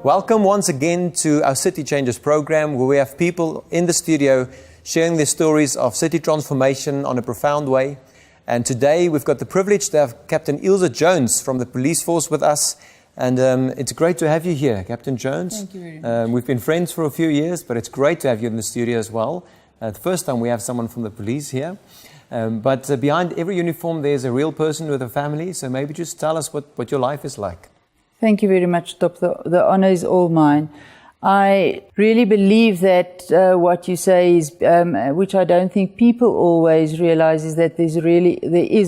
Welcome once again to our City Changers program, where we have people in the studio sharing their stories of city transformation on a profound way. And today we've got the privilege to have Captain Ilze Jones from the police force with us. And it's great to have you here, Captain Jones. Thank you very much. We've been friends for a few years, but it's great to have you in the studio as well. The first time we have someone from the police here. But behind every uniform there's a real person with a family. So maybe just tell us what your life is like. Thank you very much, Top. The honor is all mine. I really believe that what you say is, which I don't think people always realize, is that there is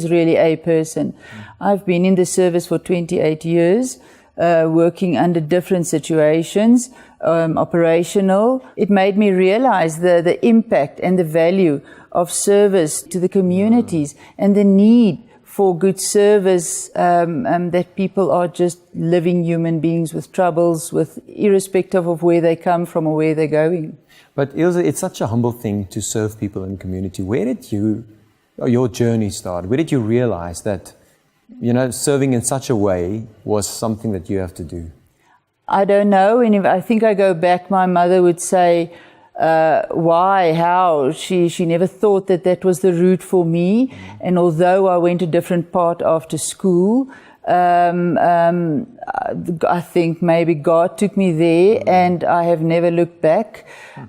really a person. I've been in the service for 28 years, working under different situations, operational. It made me realize the impact and the value of service to the communities and the need for good service, that people are just living human beings with troubles, irrespective of where they come from or where they're going. But Ilze, it's such a humble thing to serve people in the community. Where did your journey start? Where did you realize that, serving in such a way was something that you have to do? I don't know. And if I think I go back, my mother would say, why, how, she never thought that was the route for me. And although I went a different path after school, I think maybe God took me there, and I have never looked back.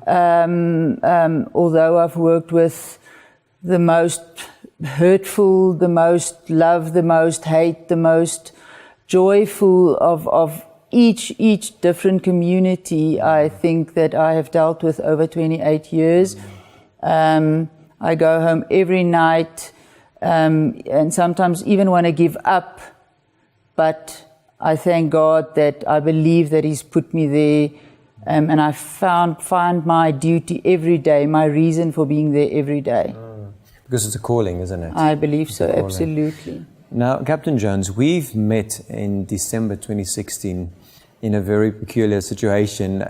Although I've worked with the most hurtful, the most love, the most hate, the most joyful of each different community, I think that I have dealt with over 28 years. I go home every night, and sometimes even want to give up, but I thank God that I believe that He's put me there, and I find my duty every day, my reason for being there every day. Because it's a calling, isn't it? I believe so, absolutely. Now, Captain Jones, we've met in December 2016 in a very peculiar situation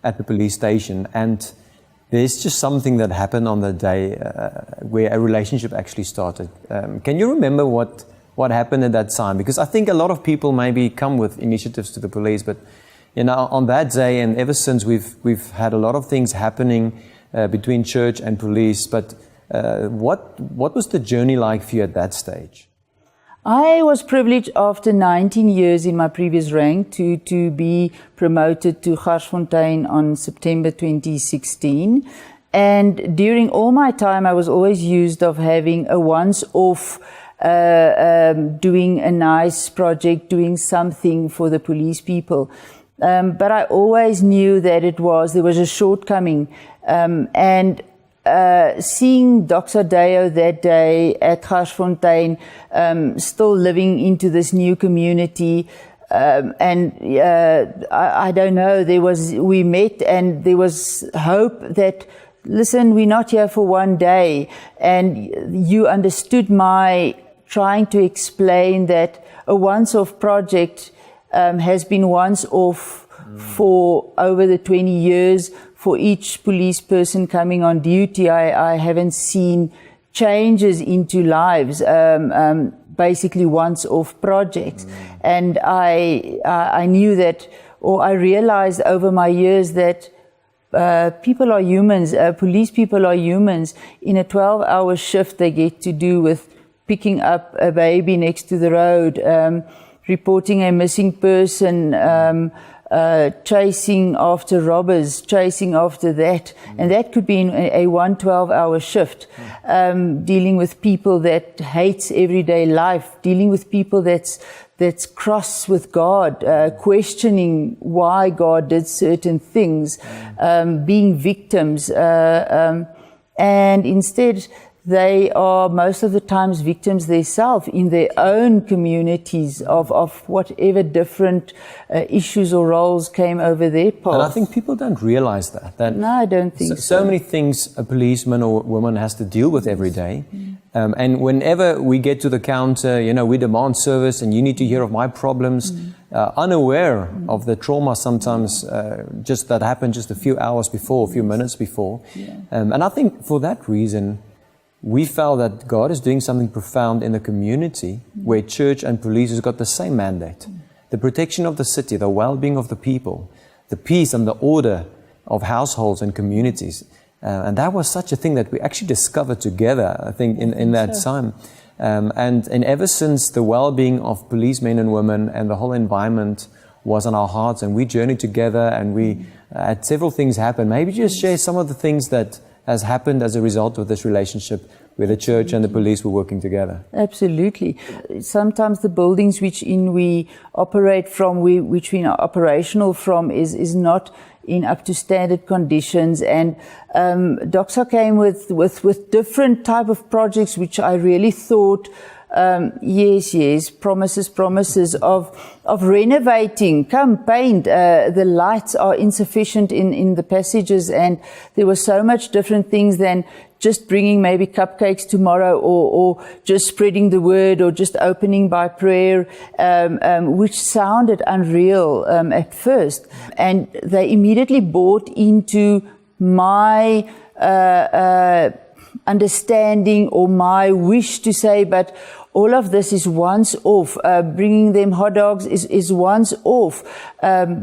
at the police station, and there's just something that happened on the day where a relationship actually started. Can you remember what happened at that time? Because I think a lot of people maybe come with initiatives to the police, but on that day and ever since we've had a lot of things happening between church and police. But what was the journey like for you at that stage? I was privileged after 19 years in my previous rank to be promoted to Garsfontein on September 2016. And during all my time, I was always used of having a once-off, doing a nice project, doing something for the police people. But I always knew that there was a shortcoming. And seeing Doxa Deo that day at Garsfontein, still living into this new community, and I don't know, we met and there was hope that, listen, we're not here for one day, and you understood my trying to explain that a once-off project has been once-off for over the 20 years. For each police person coming on duty, I haven't seen changes into lives, basically once-off projects. And I knew that, or I realized over my years that people are humans, police people are humans. In a 12-hour shift they get to do with picking up a baby next to the road, reporting a missing person, chasing after robbers, chasing after that. And that could be in a 12-hour shift, dealing with people that hates everyday life, dealing with people that's cross with God, questioning why God did certain things, being victims, and instead they are most of the times victims themselves in their own communities of whatever different issues or roles came over their path. And I think people don't realize that. No, I don't think so. So many things a policeman or woman has to deal with every day. And whenever we get to the counter, we demand service and you need to hear of my problems, unaware of the trauma sometimes just that happened just a few hours before, a few minutes before. And I think for that reason, we felt that God is doing something profound in the community where church and police has got the same mandate. the protection of the city, the well-being of the people, the peace and the order of households and communities. And that was such a thing that we actually discovered together, I think, in that time. And ever since, the well-being of policemen and women and the whole environment was on our hearts, and we journeyed together, and we had several things happen. Maybe just share some of the things that has happened as a result of this relationship where the church and the police were working together. Absolutely. Sometimes the buildings which we operate from, which we are operational from, is not in up to standard conditions, and Doxa came with different type of projects which I really thought, yes, promises of renovating, come paint, the lights are insufficient in the passages, and there were so much different things than just bringing maybe cupcakes tomorrow, or just spreading the word, or just opening by prayer, which sounded unreal at first. And they immediately bought into my understanding or my wish to say, but all of this is once off. Bringing them hot dogs is once off.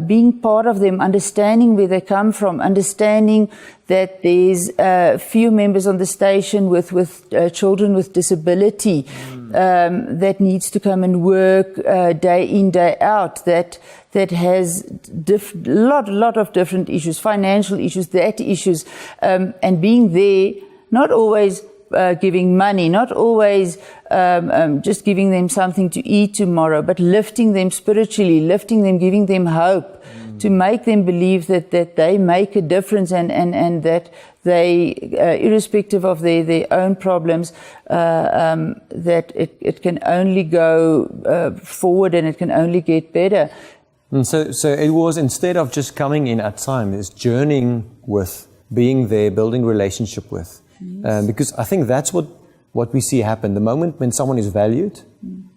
Being part of them, understanding where they come from, understanding that there's few members on the station with children with disability that needs to come and work day in, day out, that has lot of different issues, financial issues, that issues, and being there, not always giving money, not always just giving them something to eat tomorrow, but lifting them spiritually, lifting them, giving them hope, to make them believe that they make a difference, and that they, irrespective of their own problems, that it can only go forward, and it can only get better. And so it was, instead of just coming in at time, it's journeying with, being there, building relationship with. Yes. Because I think that's what we see happen. The moment when someone is valued,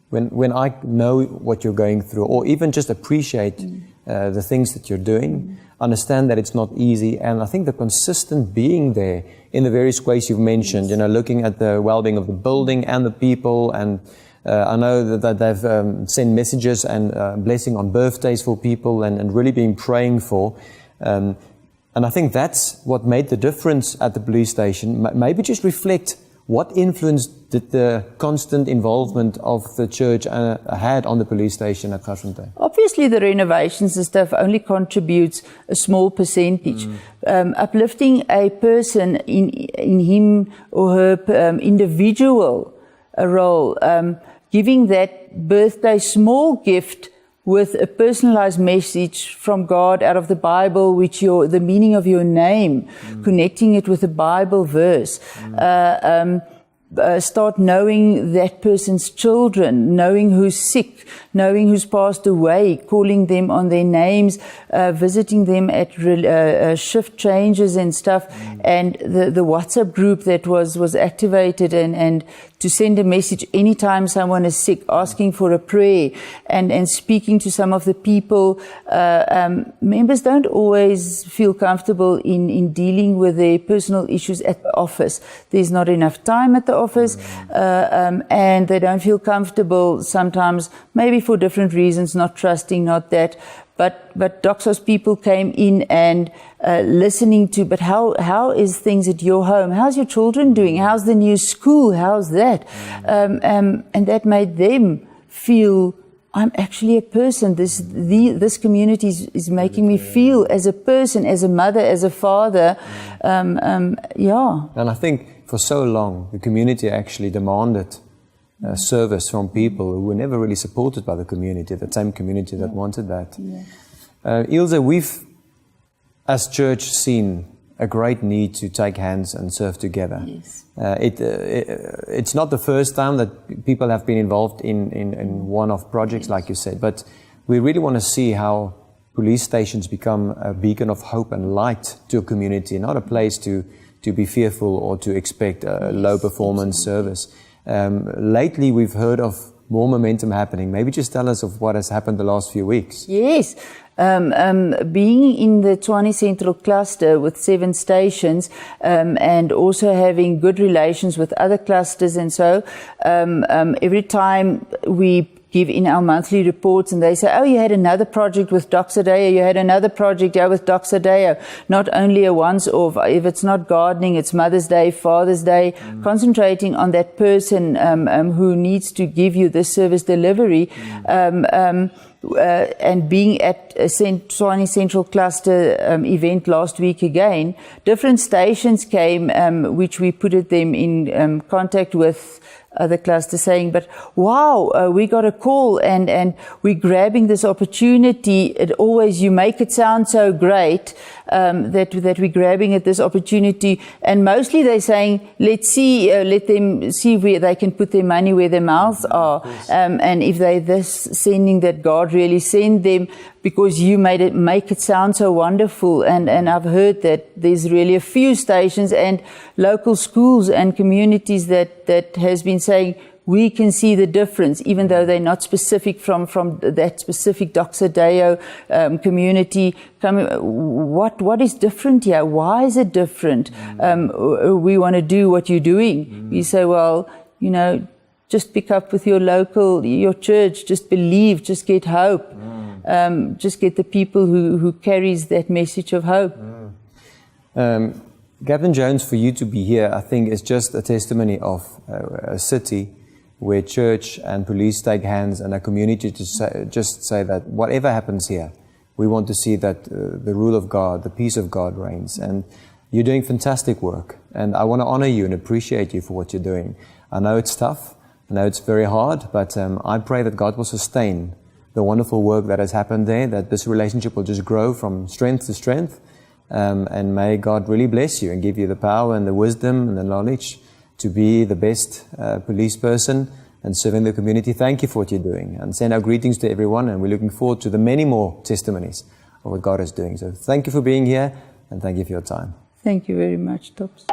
when I know what you're going through, or even just appreciate the things that you're doing, understand that it's not easy, and I think the consistent being there in the various ways you've mentioned, looking at the well-being of the building and the people, and I know that they've sent messages and blessing on birthdays for people, and really been praying for. And I think that's what made the difference at the police station. Maybe just reflect, what influence did the constant involvement of the church had on the police station at Garsfontein? Obviously, the renovations and stuff only contributes a small percentage. Uplifting a person in him or her individual role, giving that birthday small gift with a personalized message from God out of the Bible, which the meaning of your name, connecting it with a Bible verse. Start knowing that person's children, knowing who's sick, knowing who's passed away, calling them on their names, visiting them at shift changes and stuff, and the WhatsApp group that was activated, and to send a message anytime someone is sick, asking for a prayer, and speaking to some of the people. Members don't always feel comfortable in dealing with their personal issues at the office. There's not enough time at the office, and they don't feel comfortable sometimes, maybe for different reasons, not trusting, not that. But Doxa's people came in and listening to, but how is things at your home? How's your children doing? How's the new school? How's that? And that made them feel, I'm actually a person. This community is making me feel as a person, as a mother, as a father. Yeah. And I think for so long, the community actually demanded service from people who were never really supported by the community, the same community that wanted that. Ilze, we've, as church, seen a great need to take hands and serve together. Yes. It's not the first time that people have been involved in one-off projects, like you said, but we really want to see how police stations become a beacon of hope and light to a community, not a place to be fearful or to expect a low performance service. Lately, we've heard of more momentum happening. Maybe just tell us of what has happened the last few weeks. Yes. Being in the Tshwane Central Cluster with 7 stations, and also having good relations with other clusters, and so every time we give in our monthly reports, and they say, oh, you had another project with Doxa Deo, you had another project with Doxa Deo. Not only a once-off, if it's not gardening, it's Mother's Day, Father's Day, concentrating on that person who needs to give you this service delivery. And being at a Tshwane Central Cluster event last week again, different stations came, which we put them in contact with other clusters, saying, but wow, we got a call and we're grabbing this opportunity. It always, you make it sound so great that we're grabbing at this opportunity, and mostly they're saying, let them see where they can put their money where their mouths are, and if they're this sending, that God really sent them, because you make it sound so wonderful. And I've heard that there's really a few stations and local schools and communities that has been saying, we can see the difference, even though they're not specific from that specific Doxa Deo community. What is different here? Why is it different? We want to do what you're doing. You say, well, just pick up with your church, just believe, just get hope. Just get the people who carries that message of hope. Gavin Jones, for you to be here, I think is just a testimony of a city where church and police take hands, and a community to just say that whatever happens here, we want to see that the rule of God, the peace of God reigns. And you're doing fantastic work, and I want to honor you and appreciate you for what you're doing. I know it's tough, I know it's very hard, but I pray that God will sustain the wonderful work that has happened there, that this relationship will just grow from strength to strength, and may God really bless you and give you the power and the wisdom and the knowledge to be the best police person and serving the community. Thank you for what you're doing, and send our greetings to everyone, and we're looking forward to the many more testimonies of what God is doing. So thank you for being here, and thank you for your time. Thank you very much, Tops.